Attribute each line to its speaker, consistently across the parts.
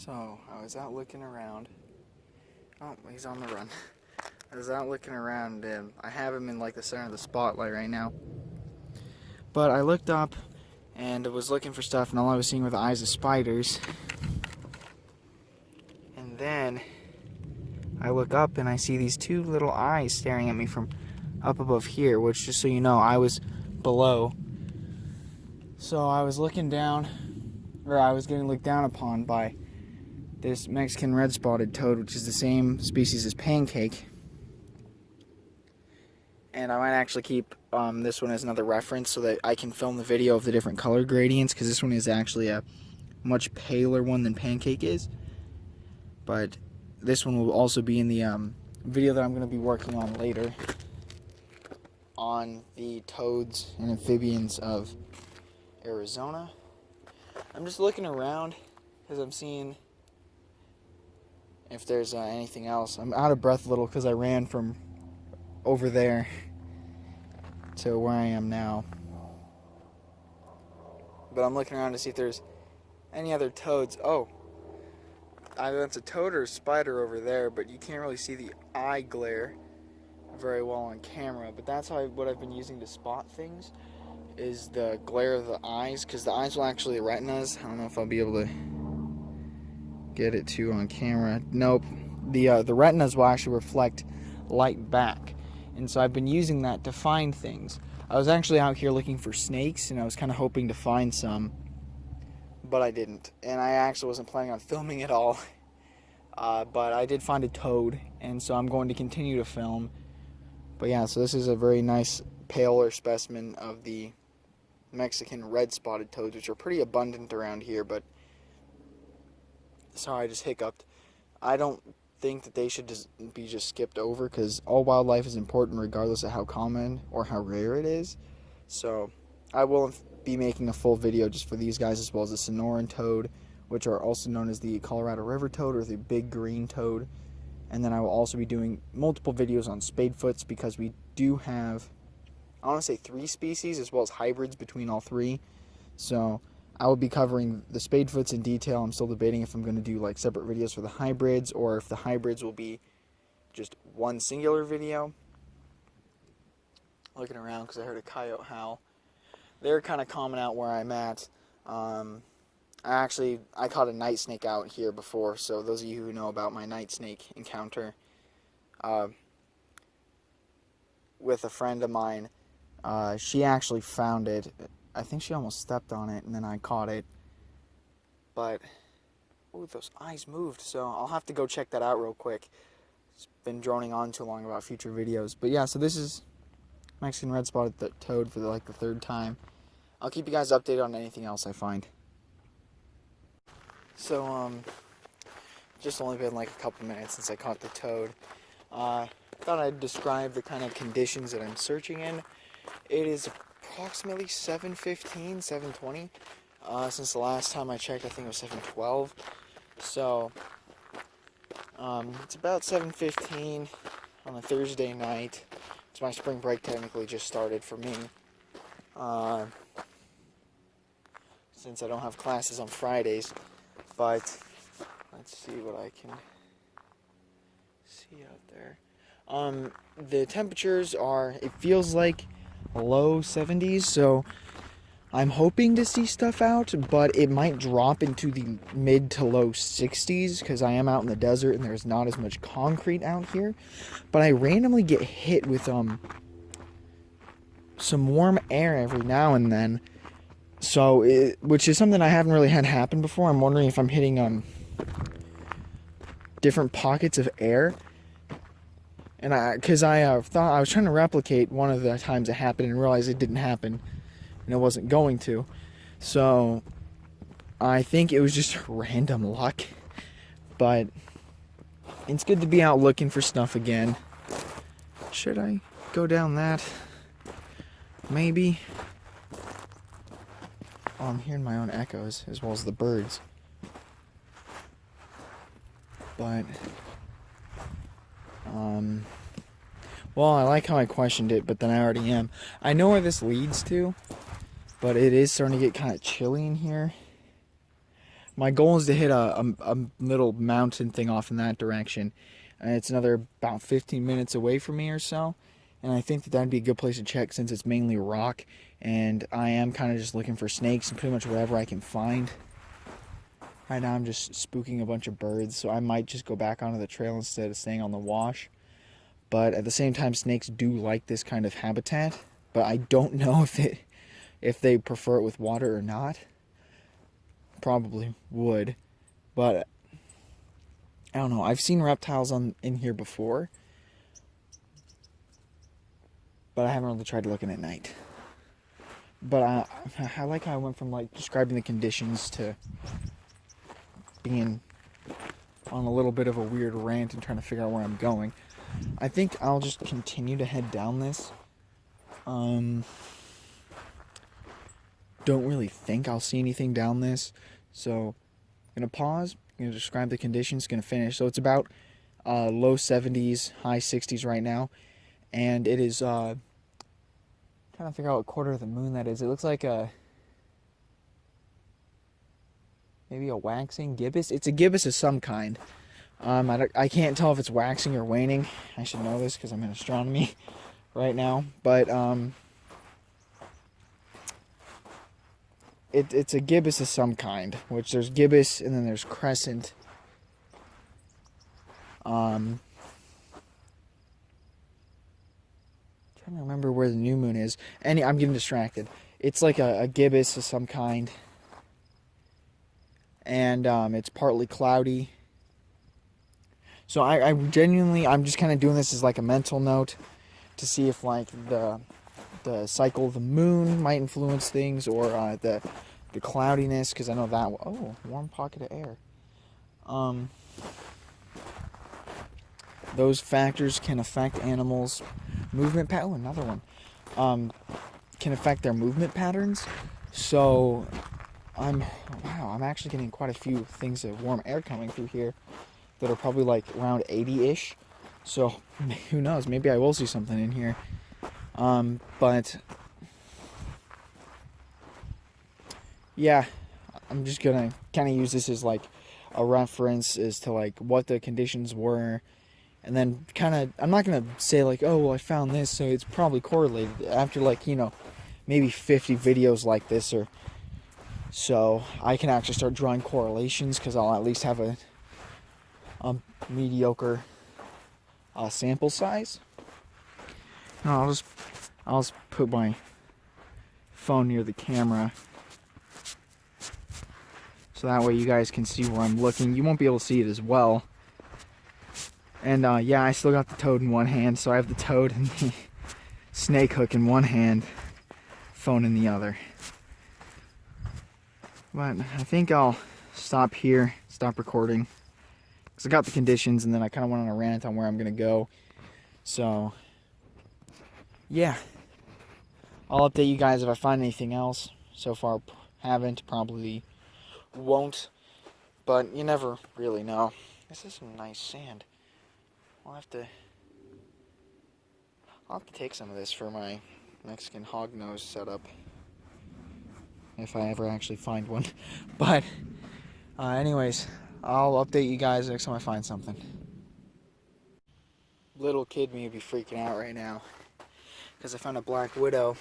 Speaker 1: So, I was out looking around. Oh, he's on the run. I was out looking around and I have him in like the center of the spotlight right now. But I looked up and was looking for stuff and all I was seeing were the eyes of spiders. And then I look up and I see these two little eyes staring at me from up above here, which, just so you know, I was below. So I was looking down, or I was getting looked down upon by this Mexican red-spotted toad, which is the same species as pancake. And I might actually keep this one as another reference so that I can film the video of the different color gradients, because this one is actually a much paler one than pancake is. But this one will also be in the video that I'm going to be working on later on the toads and amphibians of Arizona. I'm just looking around because I'm seeing if there's anything else. I'm out of breath a little because I ran from over there to where I am now. But I'm looking around to see if there's any other toads. Oh, either that's a toad or a spider over there, but you can't really see the eye glare very well on camera. But that's what I've been using to spot things, is the glare of the eyes, because the eyes will actually retinas. I don't know if I'll be able to get it to on camera. Nope. The retinas will actually reflect light back. And so I've been using that to find things. I was actually out here looking for snakes, and I was kind of hoping to find some, but I didn't. And I actually wasn't planning on filming at all. But I did find a toad, and so I'm going to continue to film. But yeah, so this is a very nice paler specimen of the Mexican red-spotted toads, which are pretty abundant around here, but sorry, I just hiccuped. I don't think that they should just be skipped over, because all wildlife is important regardless of how common or how rare it is. So I will be making a full video just for these guys, as well as the Sonoran toad, which are also known as the Colorado River toad or the big green toad. And then I will also be doing multiple videos on spadefoots, because we do have, I want to say, 3 species as well as hybrids between all 3. So I will be covering the spadefoots in detail. I'm still debating if I'm going to do like separate videos for the hybrids, or if the hybrids will be just one singular video. Looking around because I heard a coyote howl. They're kind of common out where I'm at. I caught a night snake out here before, so those of you who know about my night snake encounter with a friend of mine, she actually found it. I think she almost stepped on it, and then I caught it. But, ooh, those eyes moved, so I'll have to go check that out real quick. It's been droning on too long about future videos. But yeah, so this is Mexican red-spotted toad for the 3rd time. I'll keep you guys updated on anything else I find. So, just only been like a couple minutes since I caught the toad. Thought I'd describe the kind of conditions that I'm searching in. It is approximately 7:15, 7:20. Since the last time I checked, I think it was 7:12. So, it's about 7:15 on a Thursday night. It's my spring break technically just started for me. Since I don't have classes on Fridays. But let's see what I can see out there. The temperatures are, it feels like low 70s, so I'm hoping to see stuff out, but it might drop into the mid to low 60s, because I am out in the desert and there's not as much concrete out here. But I randomly get hit with some warm air every now and then. So, which is something I haven't really had happen before. I'm wondering if I'm hitting different pockets of air. And because I thought I was trying to replicate one of the times it happened and realized it didn't happen, and it wasn't going to. So, I think it was just random luck. But it's good to be out looking for stuff again. Should I go down that? Maybe. Oh, I'm hearing my own echoes, as well as the birds. But, well, I like how I questioned it, but then I already am. I know where this leads to, but it is starting to get kind of chilly in here. my goal is to hit a little mountain thing off in that direction. And it's another about 15 minutes away from me or so. And I think that that'd be a good place to check since it's mainly rock. And I am kind of just looking for snakes and pretty much whatever I can find. Right now I'm just spooking a bunch of birds, so I might just go back onto the trail instead of staying on the wash. But at the same time, snakes do like this kind of habitat. But I don't know if they prefer it with water or not. Probably would. But I don't know. I've seen reptiles in here before. But I haven't really tried looking at night. But I like how I went from like describing the conditions to being on a little bit of a weird rant and trying to figure out where I'm going. I think I'll just continue to head down this. Don't really think I'll see anything down this. So I'm going to pause. I'm going to describe the conditions. Going to finish. So it's about low 70s, high 60s right now. And it is, trying to figure out what quarter of the moon that is. It looks like maybe a waxing gibbous. It's a gibbous of some kind. I can't tell if it's waxing or waning. I should know this because I'm in astronomy right now. But it's a gibbous of some kind, which there's gibbous and then there's crescent. Trying to remember where the new moon is. I'm getting distracted. It's like a gibbous of some kind. And it's partly cloudy. So I genuinely, I'm just kind of doing this as like a mental note to see if like the cycle of the moon might influence things, or the cloudiness, because I know that. Oh, warm pocket of air. Those factors can affect animals' movement pattern. Oh, another one. Can affect their movement patterns. So I'm actually getting quite a few things of warm air coming through here that are probably like around 80-ish. So who knows? Maybe I will see something in here. But yeah, I'm just gonna kind of use this as like a reference as to like what the conditions were, and then kind of, I'm not gonna say like, oh well I found this so it's probably correlated. After like, you know, maybe 50 videos like this, or so, I can actually start drawing correlations, because I'll at least have a mediocre sample size. I'll just put my phone near the camera, so that way you guys can see where I'm looking. You won't be able to see it as well. And yeah, I still got the toad in one hand, so I have the toad and the snake hook in one hand, phone in the other. But I think I'll stop here, stop recording, because I got the conditions, and then I kind of went on a rant on where I'm going to go. So, yeah. I'll update you guys if I find anything else. So far, haven't, probably won't, but you never really know. This is some nice sand. I'll have to take some of this for my Mexican hog nose setup, if I ever actually find one. But anyways, I'll update you guys next time I find something. Little kid me would be freaking out right now, because I found a black widow.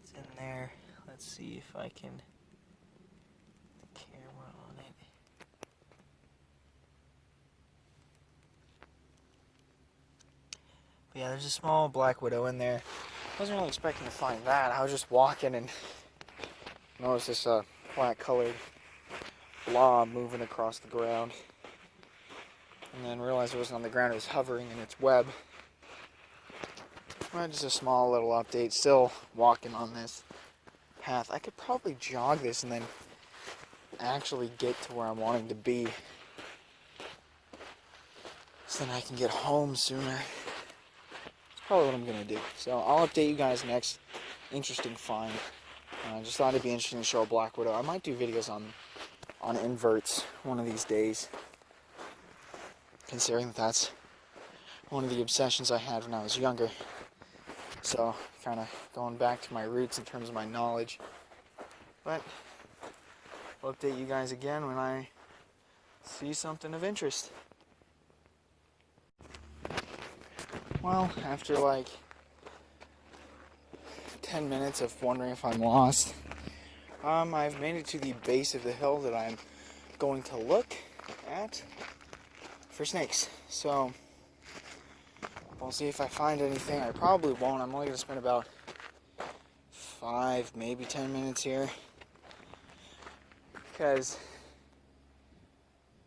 Speaker 1: It's in there. Let's see if I can get the camera on it. But yeah, there's a small black widow in there. I wasn't really expecting to find that. I was just walking and noticed this black colored blob moving across the ground. And then realized it wasn't on the ground, it was hovering in its web. Well, just a small little update. Still walking on this path. I could probably jog this and then actually get to where I'm wanting to be, so then I can get home sooner. That's probably what I'm going to do. So I'll update you guys next interesting find. I just thought it'd be interesting to show a black widow. I might do videos on inverts one of these days, considering that that's one of the obsessions I had when I was younger. So, kind of going back to my roots in terms of my knowledge. But I'll update you guys again when I see something of interest. Well, after like 10 minutes of wondering if I'm lost, I've made it to the base of the hill that I'm going to look at for snakes. So we'll see if I find anything. I probably won't. I'm only going to spend about 5, maybe 10 minutes here, because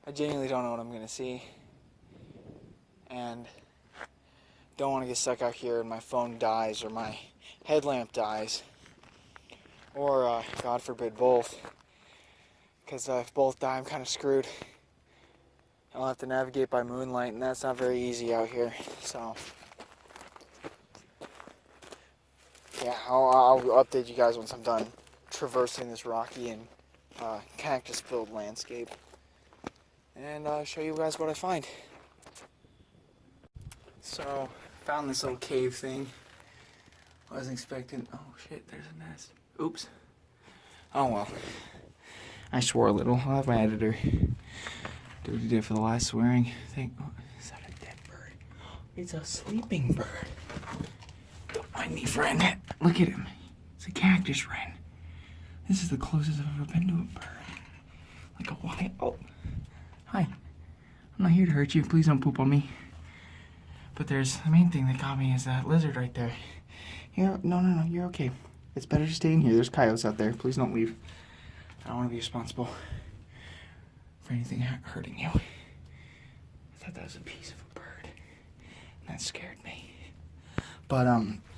Speaker 1: I genuinely don't know what I'm going to see, and don't want to get stuck out here and my phone dies or my headlamp dies, or God forbid both, because if both die I'm kind of screwed. I'll have to navigate by moonlight, and that's not very easy out here. So yeah, I'll update you guys once I'm done traversing this rocky and cactus-filled landscape, and show you guys what I find. So, found this little cave thing. Wasn't expecting. Oh shit, there's a nest. Oops. Oh well. I swore a little. I'll have my editor do what he did for the last swearing thing. Oh, is that a dead bird? It's a sleeping bird. Don't mind me, friend. Look at him. It's a cactus wren. This is the closest I've ever been to a bird. Like a wild. Oh. Hi. I'm not here to hurt you. Please don't poop on me. But there's the main thing that got me is that lizard right there. No, you're okay. It's better to stay in here. There's coyotes out there. Please don't leave. I don't want to be responsible for anything hurting you. I thought that was a piece of a bird. And that scared me. But,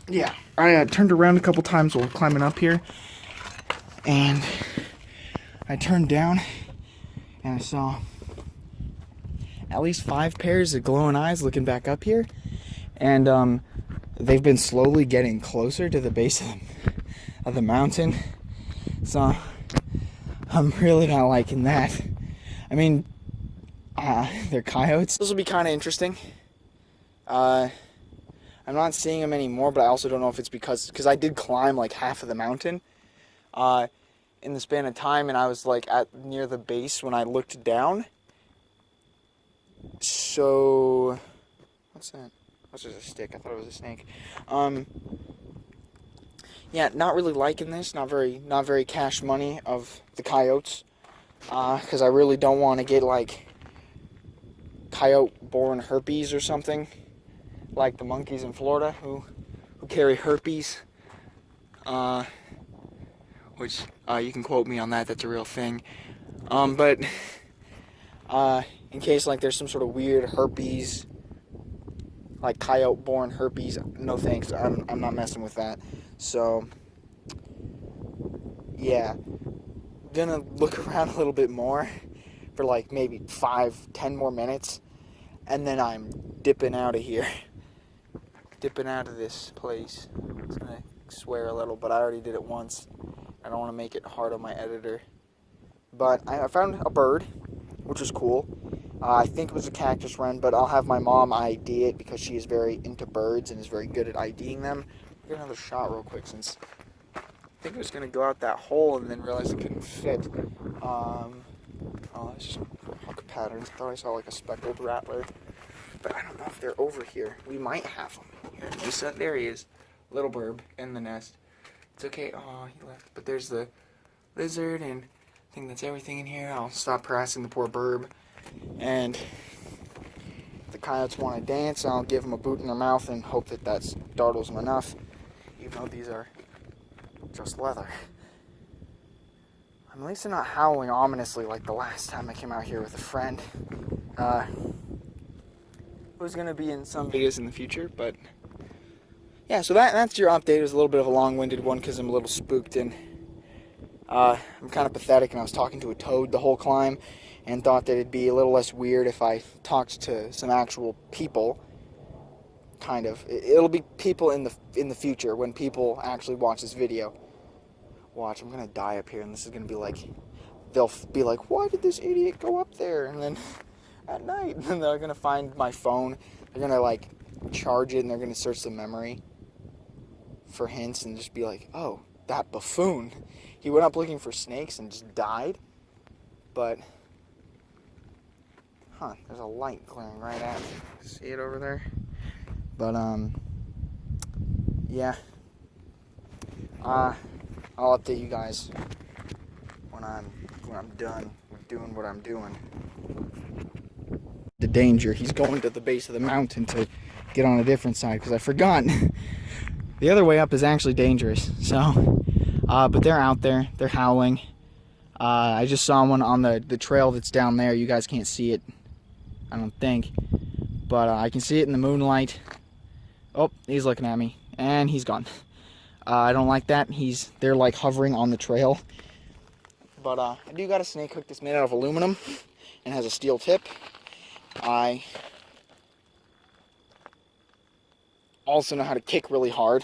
Speaker 1: yeah. I turned around a couple times while climbing up here. And I turned down and I saw at least 5 pairs of glowing eyes looking back up here, and they've been slowly getting closer to the base of the mountain, so I'm really not liking that. I mean, they're coyotes. This will be kind of interesting. I'm not seeing them anymore, but I also don't know if it's because I did climb like half of the mountain in the span of time, and I was like near the base when I looked down. So, what's that? That's just a stick. I thought it was a snake. Yeah, not really liking this. Not very cash money of the coyotes. Because I really don't want to get like coyote-borne herpes or something, like the monkeys in Florida who carry herpes. Which you can quote me on that. That's a real thing. But in case like there's some sort of weird herpes, like coyote-borne herpes, no thanks. I'm not messing with that. So yeah, gonna look around a little bit more for like maybe 5-10 more minutes, and then I'm dipping out of here. Dipping out of this place. I'm gonna swear a little, but I already did it once. I don't want to make it hard on my editor. But I found a bird, which was cool. I think it was a cactus wren, but I'll have my mom ID it because she is very into birds and is very good at IDing them. I'll get another shot real quick since I think it was going to go out that hole and then realized it couldn't fit. Oh, that's just hawk patterns. I thought I saw like a speckled rattler, but I don't know if they're over here. We might have them. Here, there he is. Little burb in the nest. It's okay. Oh, he left. But there's the lizard, and I think that's everything in here. I'll stop harassing the poor burb. And if the coyotes want to dance, I'll give them a boot in their mouth and hope that startles them enough, even though these are just leather. At least they're not howling ominously like the last time I came out here with a friend. It was going to be in some videos in the future, but yeah, so that's your update. It was a little bit of a long-winded one because I'm a little spooked, and I'm kind of pathetic, and I was talking to a toad the whole climb and thought that it'd be a little less weird if I talked to some actual people. Kind of. It'll be people in the future when people actually watch this video. Watch, I'm gonna die up here, and this is gonna be like, they'll be like, why did this idiot go up there? And then at night, and they're gonna find my phone. They're gonna like charge it, and they're gonna search the memory for hints, and just be like, oh, that buffoon. He went up looking for snakes and just died. But, there's a light glaring right at me. See it over there? But, yeah. I'll update you guys when I'm done with doing what I'm doing. The danger. He's going to the base of the mountain to get on a different side because I forgot. The other way up is actually dangerous. So, but they're out there. They're howling. I just saw one on the trail that's down there. You guys can't see it, I don't think. But I can see it in the moonlight. Oh, he's looking at me. And he's gone. I don't like that. They're like hovering on the trail. But I do got a snake hook that's made out of aluminum and has a steel tip. I also know how to kick really hard.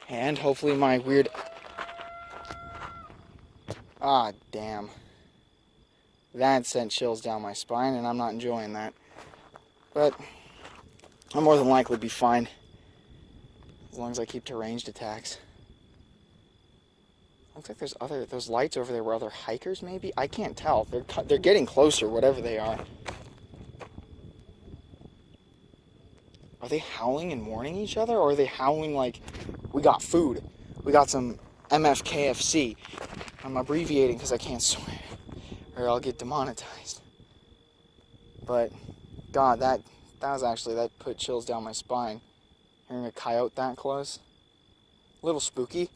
Speaker 1: And hopefully my weird... Ah, damn. That sent chills down my spine, and I'm not enjoying that. But I'll more than likely be fine as long as I keep to ranged attacks. Looks like there's those lights over there were other hikers, maybe? I can't tell. They're getting closer, whatever they are. Are they howling and warning each other, or are they howling like, we got food, we got some MFKFC? I'm abbreviating because I can't swear, or I'll get demonetized. But, God, that put chills down my spine. Hearing a coyote that close. A little spooky.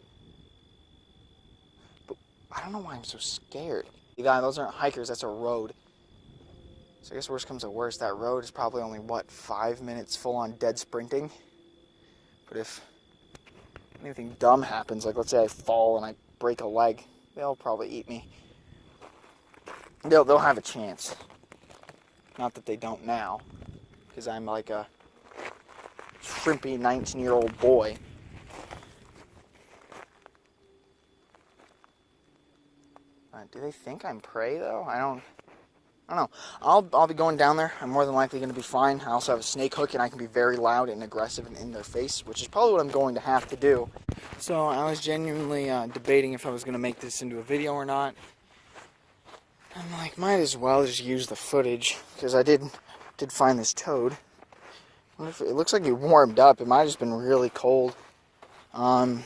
Speaker 1: But I don't know why I'm so scared. Those aren't hikers, that's a road. So I guess worst comes to worst, that road is probably only, 5 minutes full-on dead sprinting? But if anything dumb happens, like let's say I fall and I break a leg, they'll probably eat me. They'll have a chance. Not that they don't now, because I'm like a shrimpy 19-year-old boy. Do they think I'm prey, though? I don't know. I'll be going down there. I'm more than likely going to be fine. I also have a snake hook, and I can be very loud and aggressive and in their face, which is probably what I'm going to have to do. So I was genuinely debating if I was going to make this into a video or not. I'm like, might as well just use the footage, because I did find this toad. It looks like it warmed up. It might have just been really cold. But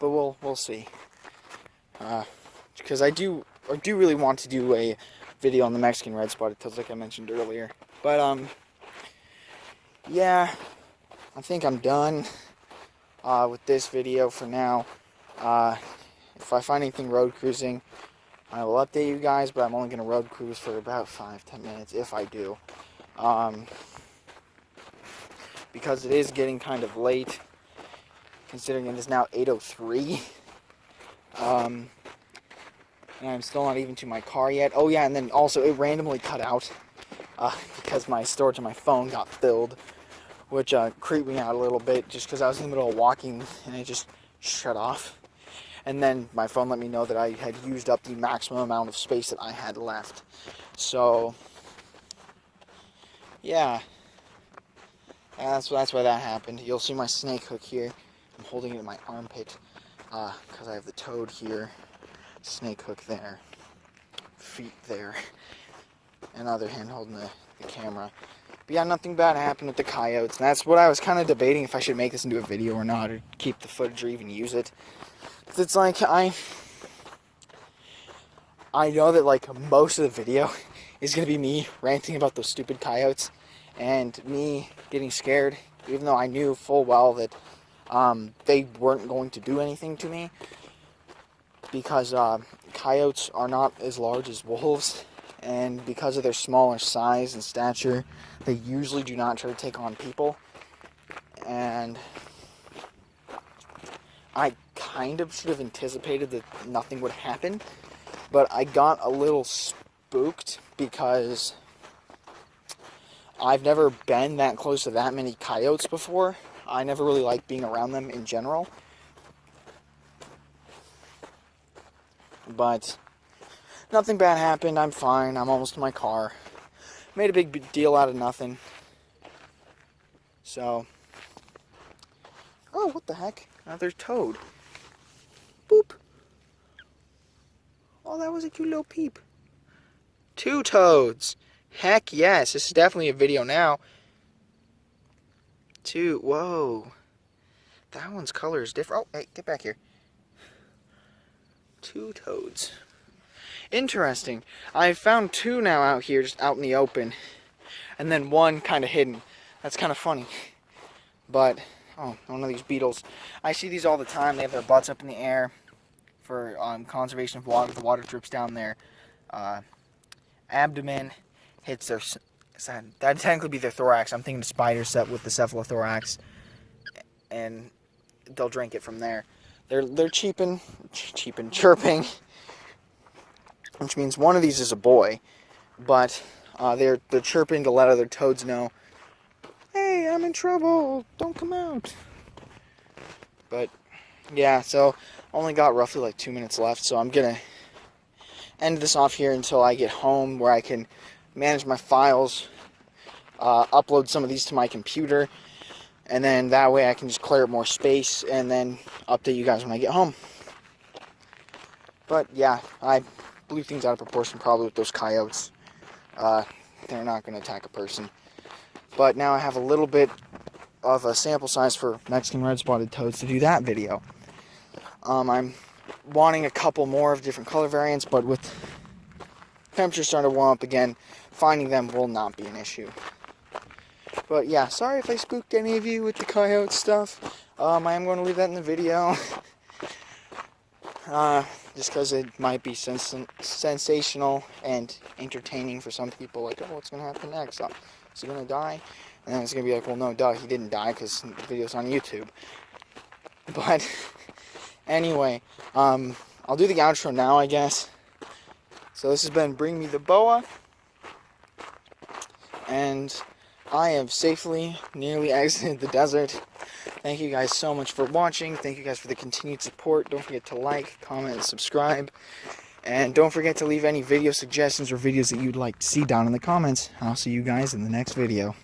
Speaker 1: we'll see. Because I do really want to do a video on the Mexican red-spotted toads, like I mentioned earlier. But yeah, I think I'm done with this video for now. If I find anything road cruising, I will update you guys, but I'm only going to road cruise for about 5-10 minutes, if I do. Because it is getting kind of late, considering it is now 8:03. And I'm still not even to my car yet. Oh yeah, and then also it randomly cut out because my storage on my phone got filled, which creeped me out a little bit just because I was in the middle of walking and it just shut off. And then my phone let me know that I had used up the maximum amount of space that I had left. So, yeah. That's why that happened. You'll see my snake hook here. I'm holding it in my armpit because I have the toad here. Snake hook there, feet there, and other hand holding the camera. But yeah, nothing bad happened with the coyotes, and that's what I was kind of debating if I should make this into a video or not, or keep the footage or even use it. Because it's like, I know that like most of the video is going to be me ranting about those stupid coyotes, and me getting scared, even though I knew full well that they weren't going to do anything to me. Because coyotes are not as large as wolves, and because of their smaller size and stature, they usually do not try to take on people. And I kind of should have anticipated that nothing would happen, but I got a little spooked because I've never been that close to that many coyotes before. I never really liked being around them in general. But nothing bad happened. I'm fine. I'm almost to my car. Made a big deal out of nothing. So. Oh, what the heck? Another toad. Boop. Oh, that was a cute little peep. 2 toads. Heck yes. This is definitely a video now. 2. Whoa. That one's color is different. Oh, hey, get back here. 2 toads. Interesting. I found 2 now out here, just out in the open. And then 1 kind of hidden. That's kind of funny. But, oh, one of these beetles. I see these all the time. They have their butts up in the air for conservation of water. The water drips down their abdomen, hits their... That'd technically be their thorax. I'm thinking the spiders set with the cephalothorax. And they'll drink it from there. They're chirping, which means one of these is a boy, but they're chirping to let other toads know, hey, I'm in trouble, don't come out. But yeah, so only got roughly like 2 minutes left, so I'm gonna end this off here until I get home, where I can manage my files, upload some of these to my computer. And then that way I can just clear up more space and then update you guys when I get home. But yeah, I blew things out of proportion probably with those coyotes. They're not going to attack a person. But now I have a little bit of a sample size for Mexican red-spotted toads to do that video. I'm wanting a couple more of different color variants, but with temperatures starting to warm up again, finding them will not be an issue. But yeah, sorry if I spooked any of you with the coyote stuff. I am going to leave that in the video. Just because it might be sensational and entertaining for some people. Like, oh, what's going to happen next? Oh, is he going to die? And then it's going to be like, well, no, duh, he didn't die because the video's on YouTube. But anyway, I'll do the outro now, I guess. So this has been Bring Me the Boa. And I have safely, nearly exited the desert. Thank you guys so much for watching. Thank you guys for the continued support. Don't forget to like, comment, and subscribe. And don't forget to leave any video suggestions or videos that you'd like to see down in the comments. I'll see you guys in the next video.